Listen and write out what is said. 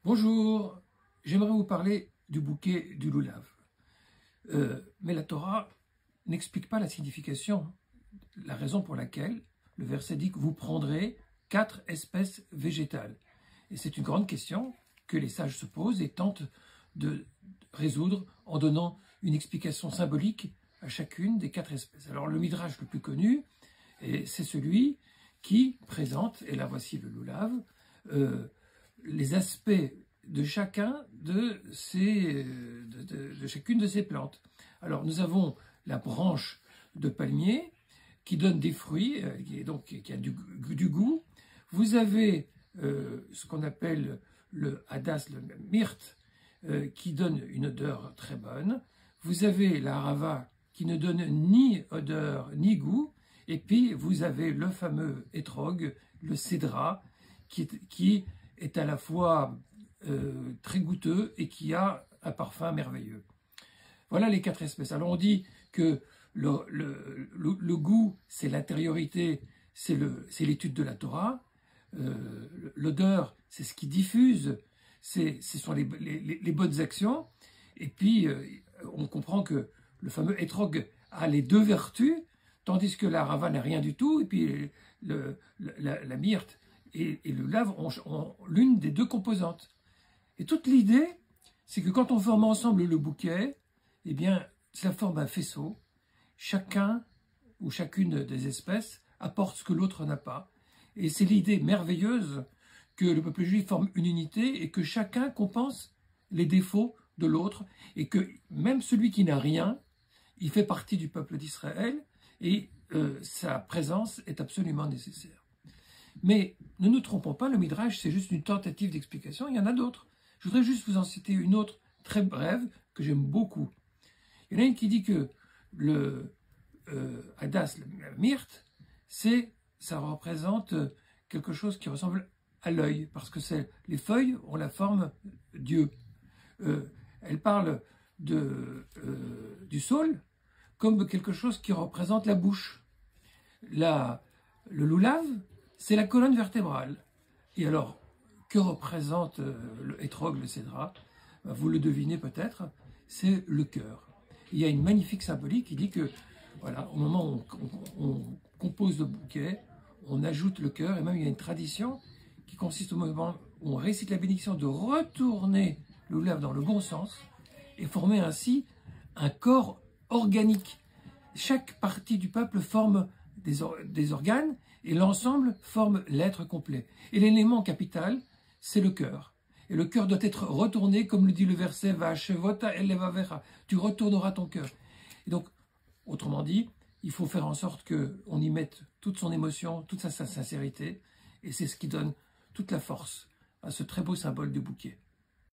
Bonjour, j'aimerais vous parler du bouquet du loulav. Mais la Torah n'explique pas la signification, la raison pour laquelle le verset dit que vous prendrez 4 espèces végétales. Et c'est une grande question que les sages se posent et tentent de résoudre en donnant une explication symbolique à chacune des 4 espèces. Alors le midrash le plus connu, c'est celui qui présente, et là voici le loulav, les aspects de chacune de ces plantes. Alors nous avons la branche de palmier qui donne des fruits, qui a du goût. Vous avez ce qu'on appelle le hadas, le myrte, qui donne une odeur très bonne. Vous avez la rava qui ne donne ni odeur ni goût. Et puis vous avez le fameux etrog, le cédra, qui est à la fois très goûteux et qui a un parfum merveilleux. Voilà les 4 espèces. Alors on dit que le goût, c'est l'intériorité, c'est l'étude de la Torah. L'odeur, c'est ce qui diffuse, ce sont les bonnes actions. Et puis on comprend que le fameux etrog a les 2 vertus, tandis que la rava n'a rien du tout. Et puis la myrte et le lave ont l'une des 2 composantes. Et toute l'idée, c'est que quand on forme ensemble le bouquet, eh bien, ça forme un faisceau. Chacun ou chacune des espèces apporte ce que l'autre n'a pas. Et c'est l'idée merveilleuse que le peuple juif forme une unité et que chacun compense les défauts de l'autre et que même celui qui n'a rien, il fait partie du peuple d'Israël et sa présence est absolument nécessaire. Mais ne nous trompons pas, le Midrash, c'est juste une tentative d'explication, il y en a d'autres. Je voudrais juste vous en citer une autre très brève que j'aime beaucoup. Il y en a une qui dit que le hadas, la myrte, ça représente quelque chose qui ressemble à l'œil, parce que les feuilles ont la forme Dieu. Elle parle du saule comme quelque chose qui représente la bouche. Le loulav, c'est la colonne vertébrale. Et alors, que représente le etrog, le cédra? Vous le devinez peut-être, c'est le cœur. Il y a une magnifique symbolique qui dit que, voilà, au moment où on compose le bouquet, on ajoute le cœur, et même il y a une tradition qui consiste au moment où on récite la bénédiction de retourner le loulav dans le bon sens et former ainsi un corps organique. Chaque partie du peuple forme des organes et l'ensemble forme l'être complet. Et l'élément capital, c'est le cœur. Et le cœur doit être retourné, comme le dit le verset, Va'ashevota el levavecha, tu retourneras ton cœur. Et donc, autrement dit, il faut faire en sorte qu'on y mette toute son émotion, toute sa sincérité, et c'est ce qui donne toute la force à ce très beau symbole du bouquet.